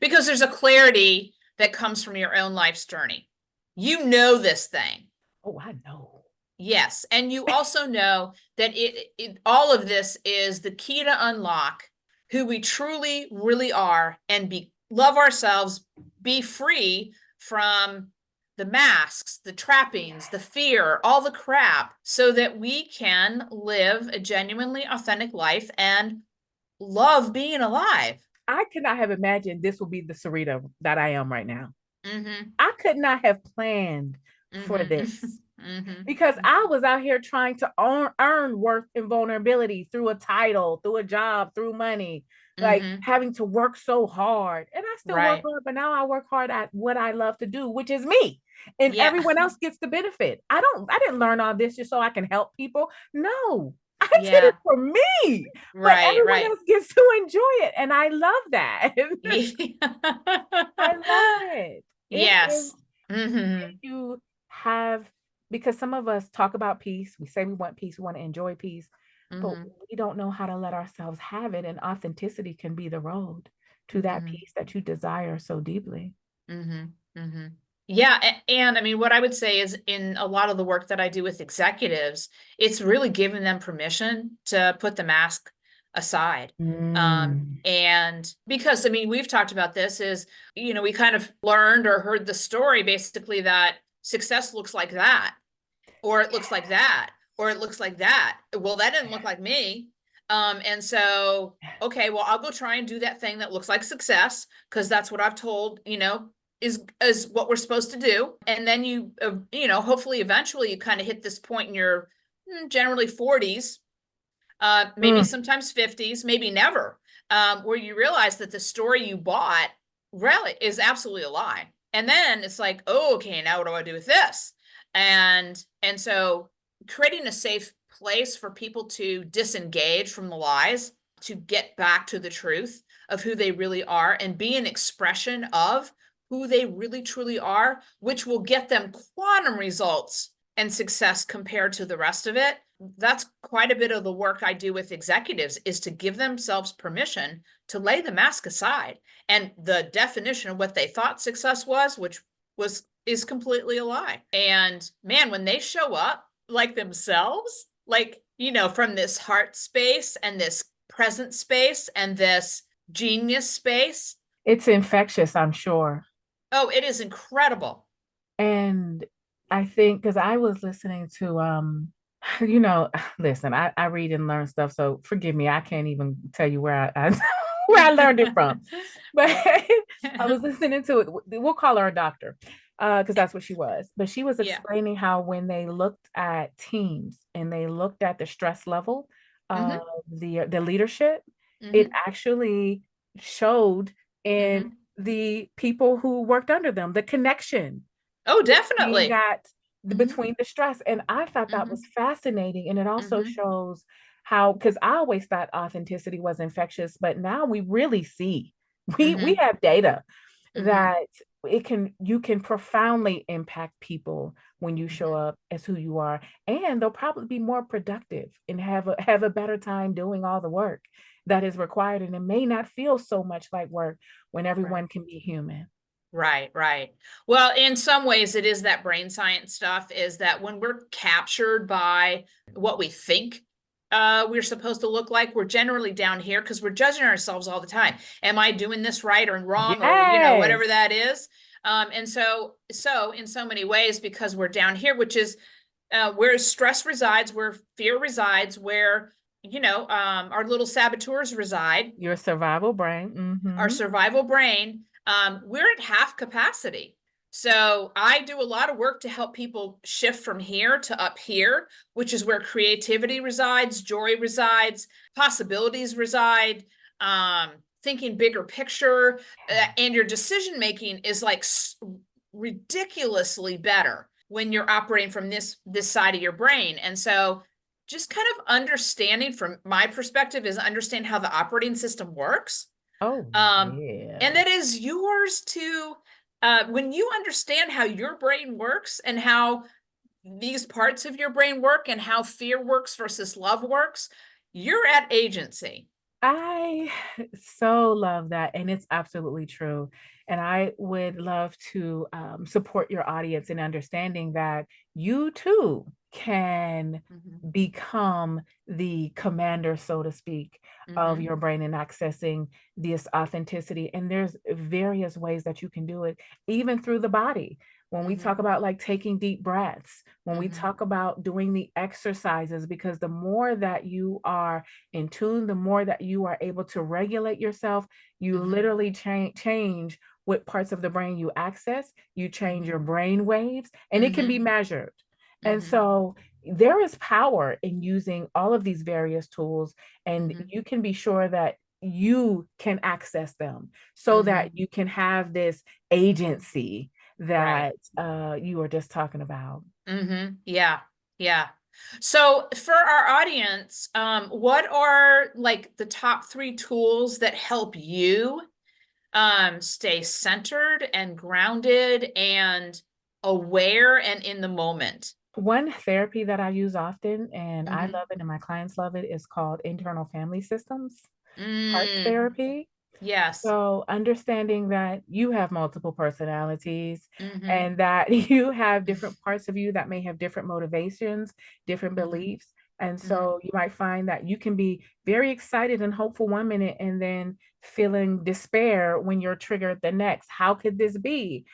Because there's a clarity that comes from your own life's journey. You know this thing. Oh, I know. Yes. And you also know that all of this is the key to unlock who we truly, really are, and love ourselves, be free from the masks, the trappings, the fear, all the crap, so that we can live a genuinely authentic life and love being alive. I could not have imagined this will be the Cerita that I am right now. I could not have planned for this. Because I was out here trying to earn worth and vulnerability through a title, through a job, through money, like having to work so hard. And I still work hard, but now I work hard at what I love to do, which is me. And everyone else gets the benefit. I didn't learn all this just so I can help people. No, I did it for me. But everyone else gets to enjoy it. And I love that. I love it. Yes. You have because some of us talk about peace. We say we want peace, we want to enjoy peace, but Mm-hmm. we don't know how to let ourselves have it. And authenticity can be the road to that Mm-hmm. peace that you desire so deeply. Mm-hmm. Mm-hmm. Yeah, and I mean, what I would say is in a lot of the work that I do with executives, it's really giving them permission to put the mask aside. Mm. And because I mean, we've talked about this is, we kind of learned or heard the story basically that success looks like that, or it looks like that, or it looks like that. Well, that didn't look like me. And so, okay, well, I'll go try and do that thing that looks like success because that's what I've told, is what we're supposed to do. And then hopefully eventually you kind of hit this point in your generally 40s, maybe Mm. sometimes 50s, maybe never, where you realize that the story you bought really is absolutely a lie. And then it's like, oh, okay, now what do I do with this? And so creating a safe place for people to disengage from the lies, to get back to the truth of who they really are and be an expression of who they really truly are, which will get them quantum results and success compared to the rest of it. That's quite a bit of the work I do with executives, is to give themselves permission to lay the mask aside. And the definition of what they thought success was, which is completely a lie. And man, when they show up like themselves, like, from this heart space and this present space and this genius space, It's infectious, I'm sure. oh, it is incredible. And I think because I was listening to you know, listen, I read and learn stuff, so forgive me, I can't even tell you where I where I learned it from. But I was listening to it. We'll call her a doctor, because that's what she was. But she was Yeah. explaining how when they looked at teams and they looked at the stress level of Mm-hmm. the leadership, it Mm-hmm. actually showed in Mm-hmm. the people who worked under them, the connection Oh, between definitely. that Mm-hmm. between the stress. And I thought that was Mm-hmm. fascinating. And it also Mm-hmm. shows how, because I always thought authenticity was infectious, but now we really see, we Mm-hmm. have data Mm-hmm. that you can profoundly impact people when you show Mm-hmm. up as who you are, and they'll probably be more productive and have a better time doing all the work that is required, and it may not feel so much like work when Right. everyone can be human. Right, right. Well, in some ways, it is that brain science stuff, is that when we're captured by what we think we're supposed to look like, we're generally down here because we're judging ourselves all the time. Am I doing this right or wrong, or whatever Yes. that is? And so in so many ways, because we're down here, which is where stress resides, where fear resides, where our little saboteurs reside, Your survival brain. our Mm-hmm. survival brain, we're at half capacity. So I do a lot of work to help people shift from here to up here, which is where creativity resides, joy resides, possibilities reside, thinking bigger picture, and your decision making is like ridiculously better when you're operating from this side of your brain. And so just kind of understanding, from my perspective, is understand how the operating system works, Oh, um, yeah. and that is yours to, when you understand how your brain works and how these parts of your brain work and how fear works versus love works, you're at agency. I so love that. And it's absolutely true. And I would love to support your audience in understanding that you too can Mm-hmm. become the commander, so to speak, of Mm-hmm. your brain and accessing this authenticity. And there's various ways that you can do it, even through the body. When we Mm-hmm. talk about like taking deep breaths, when we Mm-hmm. talk about doing the exercises, because the more that you are in tune, the more that you are able to regulate yourself, you Mm-hmm. literally change what parts of the brain you access, you change your Mm-hmm. brain waves, and it can Mm-hmm. be measured. And Mm-hmm. so there is power in using all of these various tools, and Mm-hmm. you can be sure that you can access them so Mm-hmm. that you can have this agency Right. that you were just talking about. Mm-hmm. Yeah. Yeah. So for our audience, what are like the top 3 tools that help you stay centered and grounded and aware and in the moment? One therapy that I use often, and I Mm-hmm. love it and my clients love it, is called internal family systems, parts Mm, therapy. yes. So understanding that you have multiple personalities Mm-hmm. and that you have different parts of you that may have different motivations, different Mm-hmm. beliefs. And Mm-hmm. so you might find that you can be very excited and hopeful one minute and then feeling despair when you're triggered the next. How could this be?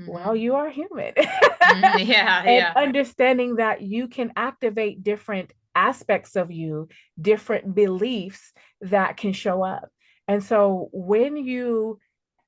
Well, Mm-hmm. you are human. Mm-hmm. Yeah, And yeah. understanding that you can activate different aspects of you, different beliefs that can show up. And so when you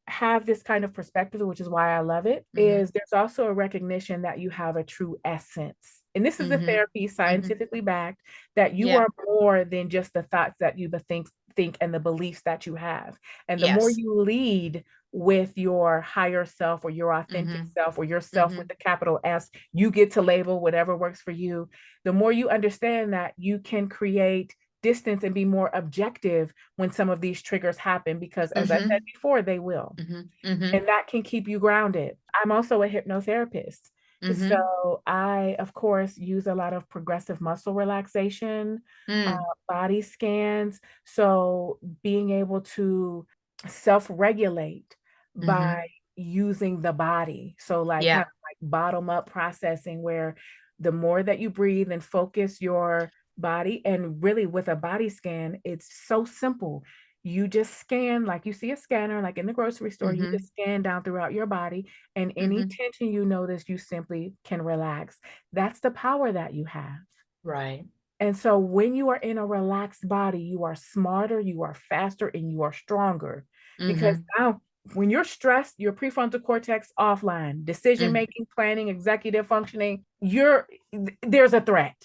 have this kind of perspective, which is why I love it, Mm-hmm. is there's also a recognition that you have a true essence. And this is the Mm-hmm. therapy Mm-hmm. scientifically backed that you Yeah. are more than just the thoughts that you think and the beliefs that you have. And the more Yes. you lead with your higher self or your authentic Mm-hmm. self or yourself Mm-hmm. with the capital S, you get to label whatever works for you. The more you understand that you can create distance and be more objective when some of these triggers happen, because as I said Mm-hmm. before, they will. Mm-hmm. Mm-hmm. And that can keep you grounded. I'm also a hypnotherapist. Mm-hmm. So I, of course, use a lot of progressive muscle relaxation, uh, Mm. body scans. So being able to self-regulate Mm-hmm. by using the body. So like kind Yeah. of like bottom up processing where the more that you breathe and focus your body, and really with a body scan, it's so simple. You just scan, like you see a scanner, like in the grocery store, you Mm-hmm. just scan down throughout your body, and any Mm-hmm. tension you notice, you simply can relax. That's the power that you have. Right. And so when you are in a relaxed body, you are smarter, you are faster, and you are stronger. Because Mm-hmm. now, when you're stressed, your prefrontal cortex offline, decision Mm-hmm. making, planning, executive functioning, there's a threat.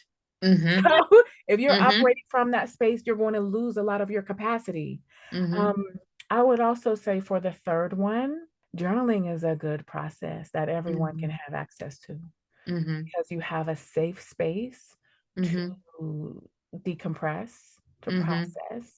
Mm-hmm. So if you're Mm-hmm. operating from that space, you're going to lose a lot of your capacity. Mm-hmm. Um, I would also say for the third one, journaling is a good process that everyone can Mm-hmm. have access to, Mm-hmm. because you have a safe space Mm-hmm. to decompress, to Mm-hmm. process,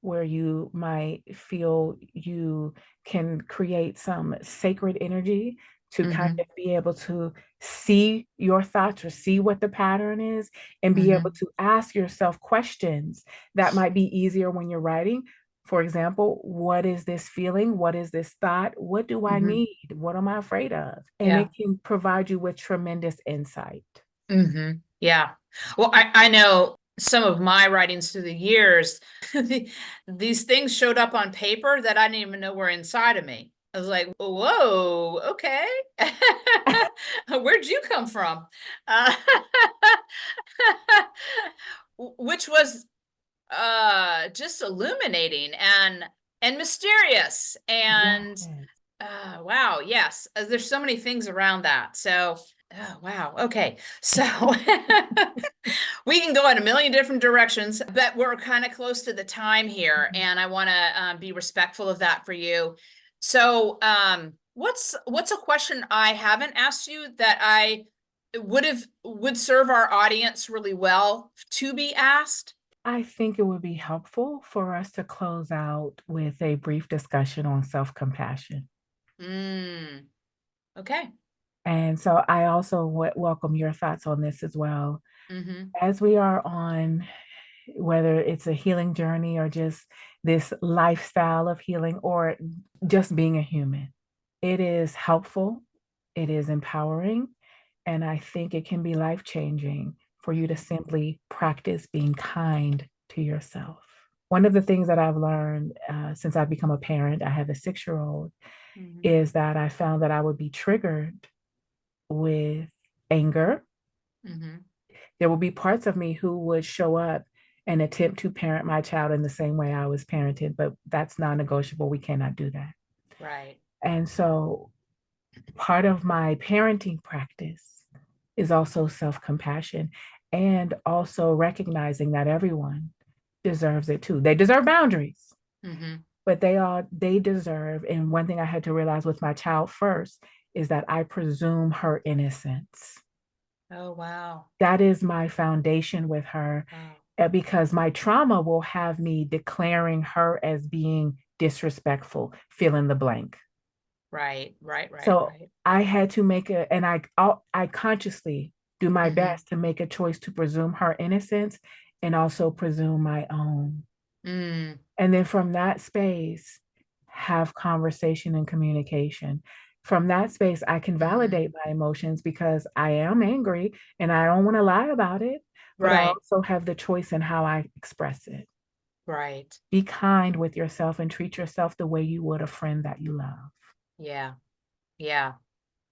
where you might feel you can create some sacred energy to kind Mm-hmm. of be able to see your thoughts or see what the pattern is, and be able Mm-hmm. to ask yourself questions that might be easier when you're writing. For example, what is this feeling? What is this thought? What do I Mm-hmm. need? What am I afraid of? And Yeah. it can provide you with tremendous insight. Mm-hmm. Yeah. Well, I know some of my writings through the years, these things showed up on paper that I didn't even know were inside of me. I was like, whoa, okay. Where'd you come from? Uh, which was just illuminating and mysterious and Yes. wow, yes. There's so many things around that. So, oh, wow. Okay. So we can go in a million different directions, but we're kind of close to the time here, Mhm. and I want to be respectful of that for you. So, what's a question I haven't asked you that I would serve our audience really well to be asked? I think it would be helpful for us to close out with a brief discussion on self compassion. Mm, okay. And so I also welcome your thoughts on this as well. Mm-hmm. As we are on, whether it's a healing journey or just this lifestyle of healing or just being a human, it is helpful, it is empowering, and I think it can be life changing for you to simply practice being kind to yourself. One of the things that I've learned since I've become a parent, I have a 6-year old, Mm-hmm. is that I found that I would be triggered with anger. Mm-hmm. There will be parts of me who would show up and attempt to parent my child in the same way I was parented, but that's non negotiable. We cannot do that. Right. And so part of my parenting practice is also self compassion, and also recognizing that everyone deserves it too. They deserve boundaries, Mm-hmm. but they deserve. And one thing I had to realize with my child first is that I presume her innocence. Oh, wow. That is my foundation with her, Wow. because my trauma will have me declaring her as being disrespectful, fill in the blank. Right, right, right, So right. I had to make a, and I consciously do my best to make a choice to presume her innocence and also presume my own. Mm. And then from that space, have conversation and communication. From that space, I can validate my emotions because I am angry and I don't want to lie about it, but I Right. also have the choice in how I express it. Right. Be kind with yourself and treat yourself the way you would a friend that you love. Yeah. Yeah.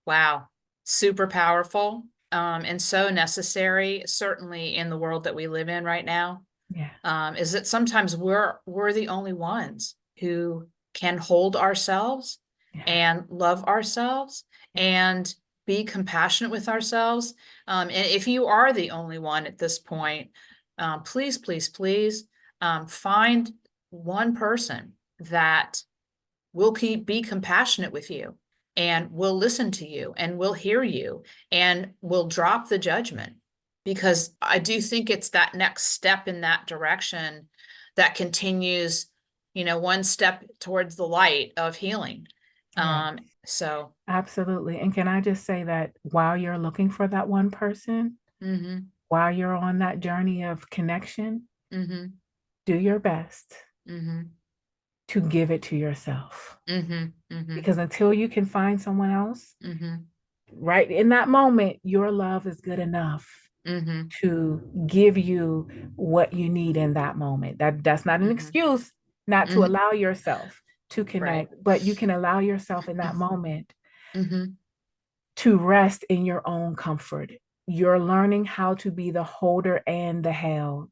Wow. Super powerful, and so necessary, certainly in the world that we live in right now. Yeah. Is that sometimes we're the only ones who can hold ourselves Yeah. and love ourselves Yeah. and be compassionate with ourselves. And if you are the only one at this point, please, please, please, find one person that will be compassionate with you and will listen to you and will hear you and will drop the judgment, because I do think it's that next step in that direction that continues, one step towards the light of healing. Yeah. So Absolutely. And can I just say that while you're looking for that one person, mhm, while you're on that journey of connection, mhm, do your best mhm, to give it to yourself. mhm, mhm, Because until you can find someone else, mhm, right in that moment, your love is good enough mhm, to give you what you need in that moment. That's not an mhm, excuse not to mhm. allow yourself to Right. connect, but you can allow yourself in that moment Mhm, to rest in your own comfort. You're learning how to be the holder and the held.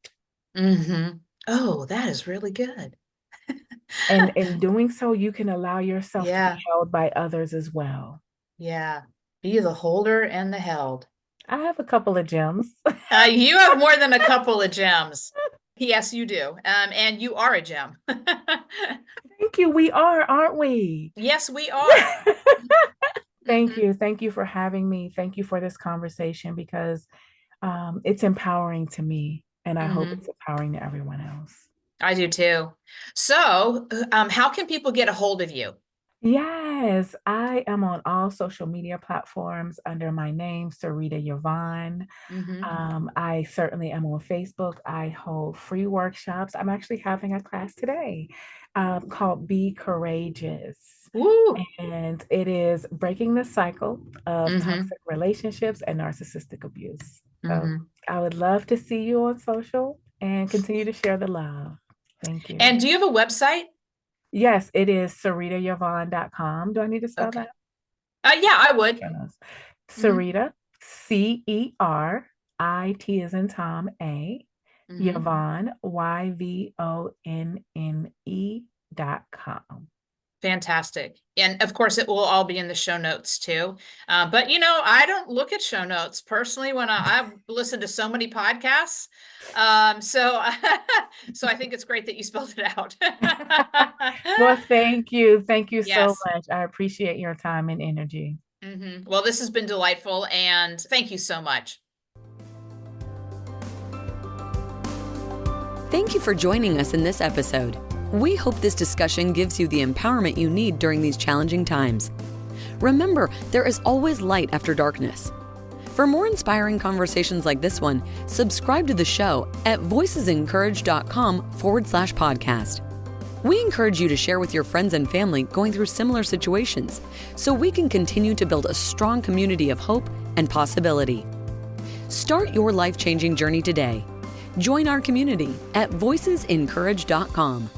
mhm. Oh, that is really good. And in doing so, you can allow yourself to be Yeah. held by others as well. Yeah. Be the holder and the held. I have a couple of gems. You have more than a couple of gems. Yes, you do. And you are a gem. Thank you. We are, aren't we? Yes, we are. Thank Mhm, you. Thank you for having me. Thank you for this conversation because it's empowering to me, and I hope mhm. it's empowering to everyone else. I do too. So, how can people get a hold of you? Yes, I am on all social media platforms under my name, Cerita Yvonne. Mhm. I certainly am on Facebook. I hold free workshops. I'm actually having a class today called Be Courageous. Woo. And it is breaking the cycle of Mhm. toxic relationships and narcissistic abuse. So Mhm. I would love to see you on social and continue to share the love. Thank you. And do you have a website? Yes, it is CeritaYvonne.com. Do I need to spell Okay. that? Yeah, I would. Show notes. Mhm. Cerita, Cerit as in Tom, A, Mhm. Yvonne, Yvonne.com. Fantastic. And of course, it will all be in the show notes too. But I don't look at show notes personally when I've listened to so many podcasts. So, so I think it's great that you spelled it out. Well, thank you. Thank you so Yes. much. I appreciate your time and energy. Well, this has been delightful, and thank you so much. Thank you for joining us in this episode. We hope this discussion gives you the empowerment you need during these challenging times. Remember, there is always light after darkness. For more inspiring conversations like this one, subscribe to the show at voicesencourage.com/podcast. We encourage you to share with your friends and family going through similar situations so we can continue to build a strong community of hope and possibility. Start your life-changing journey today. Join our community at voicesencourage.com.